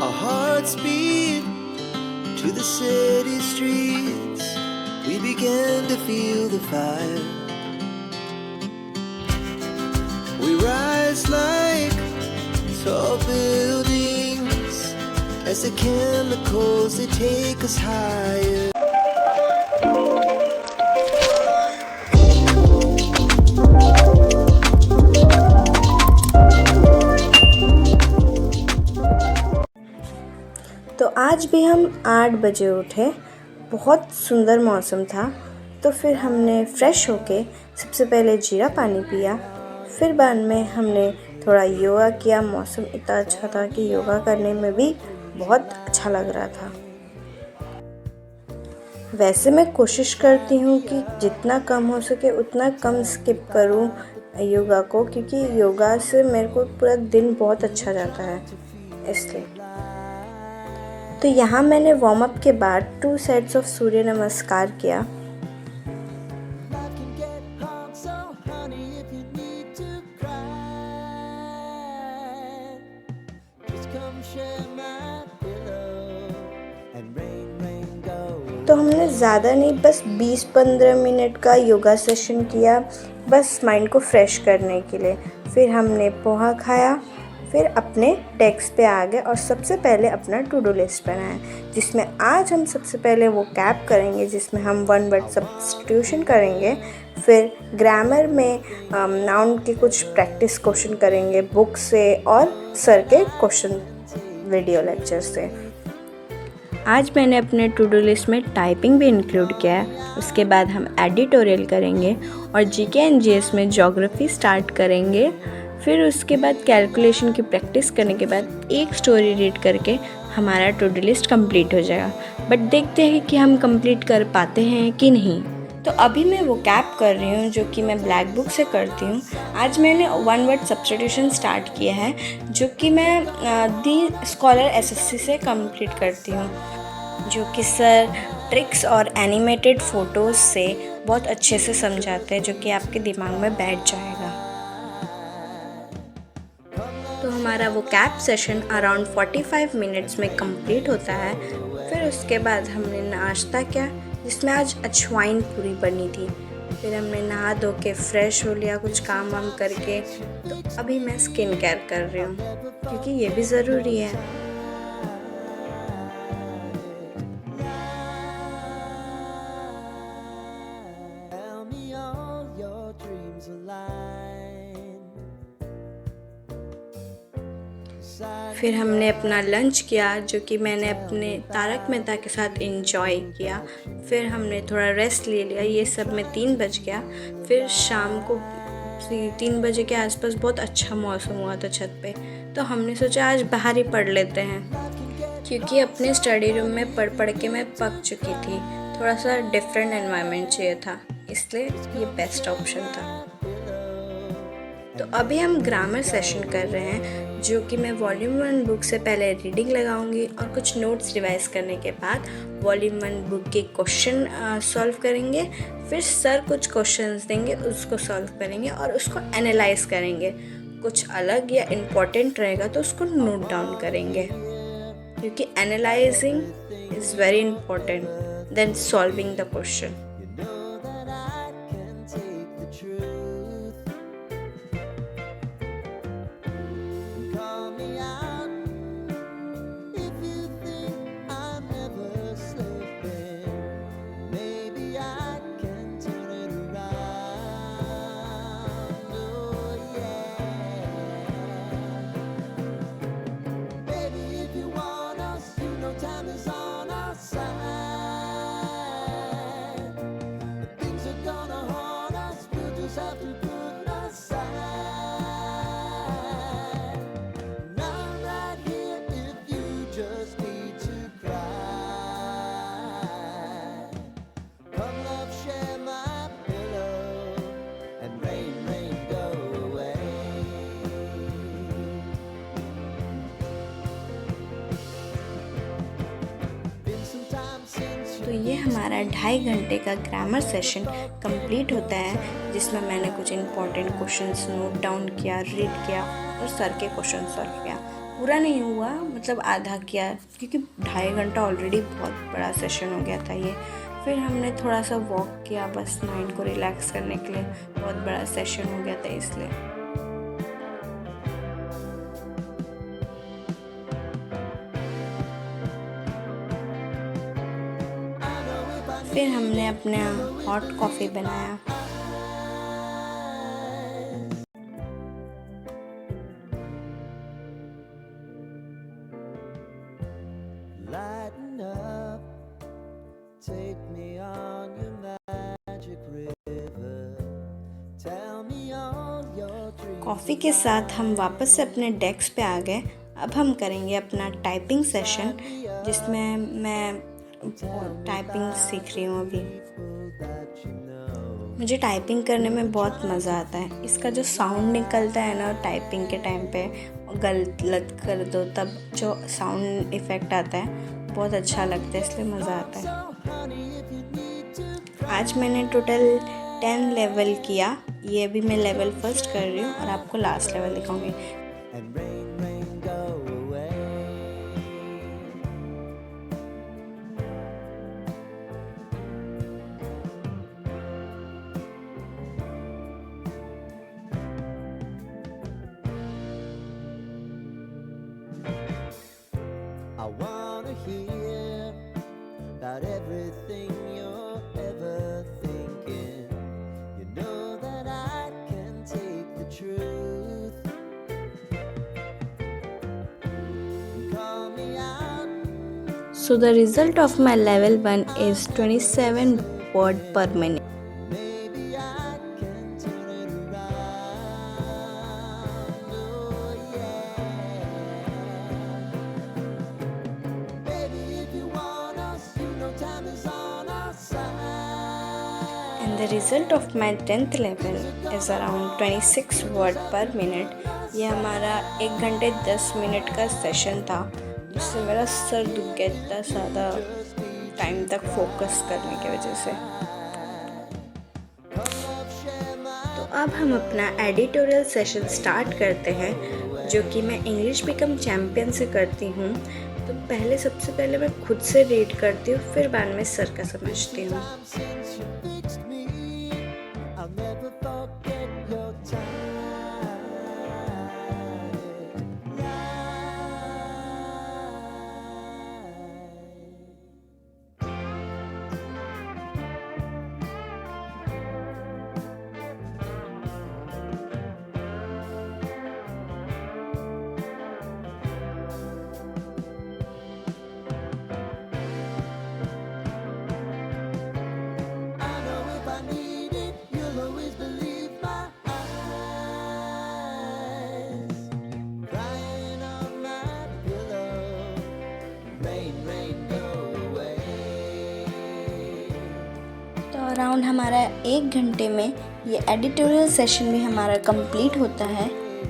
Our hearts beat to the city streets. We began to feel the fire. We rise like tall buildings as the chemicals they take us higher. तो आज भी हम 8 बजे उठे। बहुत सुंदर मौसम था। तो फिर हमने फ़्रेश होके सबसे पहले जीरा पानी पिया। फिर बाद में हमने थोड़ा योगा किया। मौसम इतना अच्छा था कि योगा करने में भी बहुत अच्छा लग रहा था। वैसे मैं कोशिश करती हूँ कि जितना कम हो सके उतना कम स्किप करूँ योगा को, क्योंकि योगा से मेरे को पूरा दिन बहुत अच्छा जाता है इसलिए। तो यहाँ मैंने वार्म अप के बाद 2 सेट्स ऑफ सूर्य नमस्कार किया। तो हमने ज़्यादा नहीं, बस 20-15 मिनट का योगा सेशन किया, बस माइंड को फ्रेश करने के लिए। फिर हमने पोहा खाया, फिर अपने डेस्क पे आ गए और सबसे पहले अपना टू डू लिस्ट बनाया, जिसमें आज हम सबसे पहले वो कैप करेंगे जिसमें हम 1 वर्ड सब्स्टिट्यूशन करेंगे। फिर ग्रामर में नाउन के कुछ प्रैक्टिस क्वेश्चन करेंगे बुक से और सर के क्वेश्चन वीडियो लेक्चर से। आज मैंने अपने टू डू लिस्ट में टाइपिंग भी इंक्लूड किया है। उसके बाद हम एडिटोरियल करेंगे और जीके एंड जीएस में ज्योग्राफी स्टार्ट करेंगे। फिर उसके बाद कैलकुलेशन की प्रैक्टिस करने के बाद एक स्टोरी रीड करके हमारा टू डू लिस्ट कंप्लीट हो जाएगा। बट देखते हैं कि हम कंप्लीट कर पाते हैं कि नहीं। तो अभी मैं वो कैप कर रही हूँ जो कि मैं ब्लैक बुक से करती हूँ। आज मैंने 1 वर्ड सब्स्टिट्यूशन स्टार्ट किया है, जो कि मैं दी स्कॉलर एसएससी से कंप्लीट करती हूँ, जो कि सर ट्रिक्स और एनिमेटेड फ़ोटोज़ से बहुत अच्छे से समझाते हैं, जो कि आपके दिमाग में बैठ जाएगा। तो हमारा वो कैप सेशन अराउंड 45 मिनट्स में कंप्लीट होता है। फिर उसके बाद हमने नाश्ता किया, जिसमें आज अजवाइन पूरी बनी थी। फिर हमने नहा धो के फ्रेश हो लिया कुछ काम वाम करके। तो अभी मैं स्किन केयर कर रही हूँ, क्योंकि ये भी ज़रूरी है। फिर हमने अपना लंच किया, जो कि मैंने अपने तारक मेहता के साथ एंजॉय किया। फिर हमने थोड़ा रेस्ट ले लिया। ये सब में 3 बज गया। फिर शाम को 3 बजे के आसपास बहुत अच्छा मौसम हुआ था छत पे। तो हमने सोचा आज बाहर ही पढ़ लेते हैं, क्योंकि अपने स्टडी रूम में पढ़ के मैं पक चुकी थी। थोड़ा सा डिफरेंट एनवायरनमेंट चाहिए था, इसलिए ये बेस्ट ऑप्शन था। तो अभी हम ग्रामर सेशन कर रहे हैं, जो कि मैं वॉल्यूम 1 बुक से पहले रीडिंग लगाऊंगी और कुछ नोट्स रिवाइज करने के बाद वॉल्यूम 1 बुक के क्वेश्चन सॉल्व करेंगे। फिर सर कुछ क्वेश्चंस देंगे, उसको सॉल्व करेंगे और उसको एनालाइज करेंगे। कुछ अलग या इम्पोर्टेंट रहेगा तो उसको नोट डाउन करेंगे, क्योंकि analysing is very important then solving the question. तो ये हमारा 2.5 घंटे का ग्रामर सेशन कंप्लीट होता है, जिसमें मैंने कुछ इम्पोर्टेंट क्वेश्चंस नोट डाउन किया, रीड किया और सर के क्वेश्चन सॉल्व किया। पूरा नहीं हुआ, मतलब आधा किया, क्योंकि 2.5 घंटा ऑलरेडी बहुत बड़ा सेशन हो गया था ये। फिर हमने थोड़ा सा वॉक किया, बस माइंड को रिलैक्स करने के लिए, बहुत बड़ा सेशन हो गया था इसलिए। फिर हमने अपना हॉट कॉफ़ी बनाया। Lighten up, take me on your magic river. Tell me all your dreams. Coffee के साथ हम वापस से अपने डेस्क पे आ गए। अब हम करेंगे अपना टाइपिंग सेशन, जिसमें मैं टाइपिंग सीख रही हूँ अभी। मुझे टाइपिंग करने में बहुत मज़ा आता है। इसका जो साउंड निकलता है ना टाइपिंग के टाइम पे, गलत कर दो तब जो साउंड इफ़ेक्ट आता है, बहुत अच्छा लगता है, इसलिए मज़ा आता है। आज मैंने टोटल 10 लेवल किया। ये भी मैं लेवल 1 कर रही हूँ और आपको लास्ट लेवल दिखाऊंगी। And rain, rain, go away. I wanna hear about everything you're ever thinking. You know that I can take the truth. Call me out. So the result of my level 1 is 27 word per minute. Maybe I can turn it around. Oh yeah. Baby, if you want us, you know time is on our side. And the result of my 10th level is around 26 word per minute. ये हमारा 1 घंटे 10 minute का session था, जिससे मेरा sir दुख गया इतना ज़्यादा टाइम तक फोकस करने की वजह से। तो अब हम अपना एडिटोरियल सेशन स्टार्ट करते हैं, जो कि मैं इंग्लिश बिकम चैम्पियन से करती हूँ। तो सबसे पहले मैं खुद से रीड करती हूँ, फिर बाद में सर का समझती हूँ। Since you fixed me, I'll never forget your time. I know if I need it, you'll always believe my eyes. Crying on my pillow, rain, rain, go away. तो अराउंड हमारा 1 घंटे में ये एडिटोरियल सेशन भी हमारा complete होता है।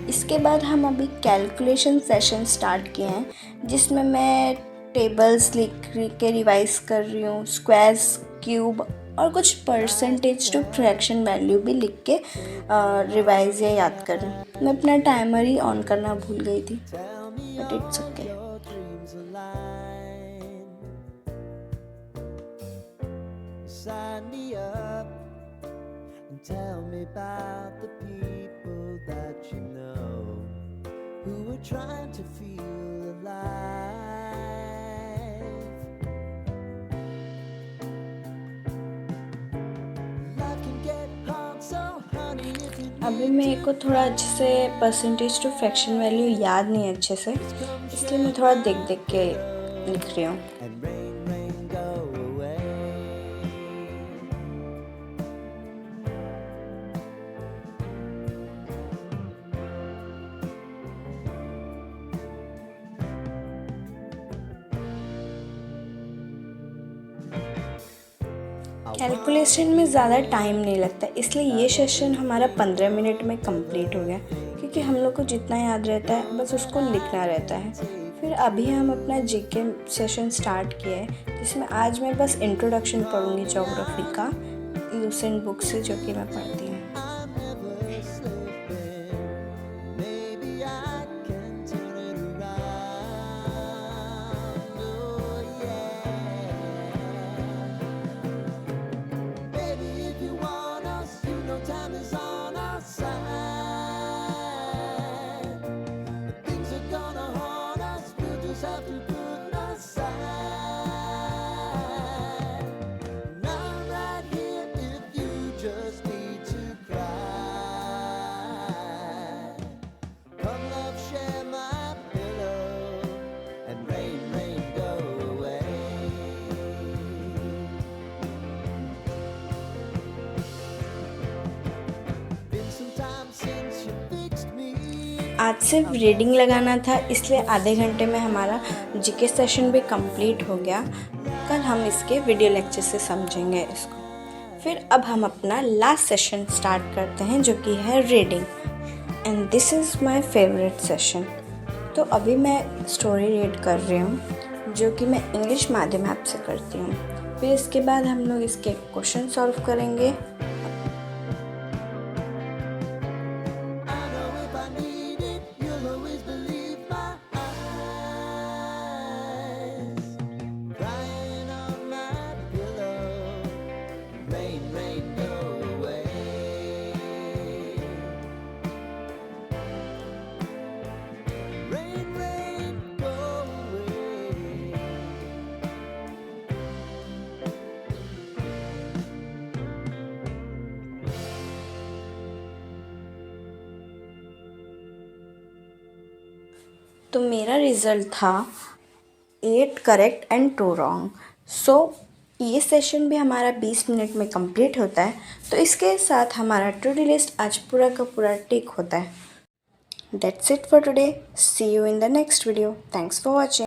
इसके बाद हम अभी कैलकुलेशन सेशन स्टार्ट किए हैं, जिसमें मैं टेबल्स लिख के रिवाइज कर रही हूँ, स्क्वायर्स, क्यूब और कुछ परसेंटेज टू फ्रैक्शन वैल्यू भी लिख के रिवाइज या याद कर रही हूँ। मैं अपना टाइमर ही ऑन करना भूल गई थी, but it's okay. Your dreams align. Sign me up and tell me about the people that you know who are trying to feel alive. Life can get hard, so honey, if you अभी मेरे को थोड़ा अच्छे से percentage to fraction value याद नहीं है अच्छे से, इसलिए मैं थोड़ा देख के लिख रही हूँ। and rain, rain, go away. Calculation में ज़्यादा टाइम नहीं लगता, इसलिए ये सेशन हमारा 15 मिनट में कंप्लीट हो गया, क्योंकि हम लोग को जितना याद रहता है बस उसको लिखना रहता है। फिर अभी हम अपना जीके सेशन स्टार्ट किया है, जिसमें आज मैं बस इंट्रोडक्शन पढ़ूंगी ज्योग्राफी का, लूसेंट बुक से, जो कि मैं पढ़ती हूँ। I'm never slipping. Maybe I can turn it around. have to put aside. Now I'm right here if you just need to cry. Come love, share my pillow, and rain, rain, go away. Been some time since you fixed me. आज सिर्फ reading लगाना था, इसलिए आधे घंटे में हमारा GK session भी कंप्लीट हो गया। कल हम इसके वीडियो लेक्चर से समझेंगे इसको। फिर अब हम अपना लास्ट सेशन स्टार्ट करते हैं, जो कि है reading, and this is my favourite session. तो अभी मैं स्टोरी रीड कर रही हूँ, जो कि मैं इंग्लिश माध्यम ऐप से करती हूँ। फिर इसके बाद हम लोग इसके क्वेश्चन सॉल्व करेंगे। I know if I need it, you'll always believe my eyes. Crying on my pillow, rain, rain, go away. Rain, rain, go away. तो मेरा रिज़ल्ट था 8 करेक्ट एंड 2 रॉन्ग। सो ये सेशन भी हमारा 20 मिनट में complete होता है। तो इसके साथ हमारा टू डू लिस्ट आज पूरा का पूरा टिक होता है। That's it for today. See you in the next video. Thanks for watching.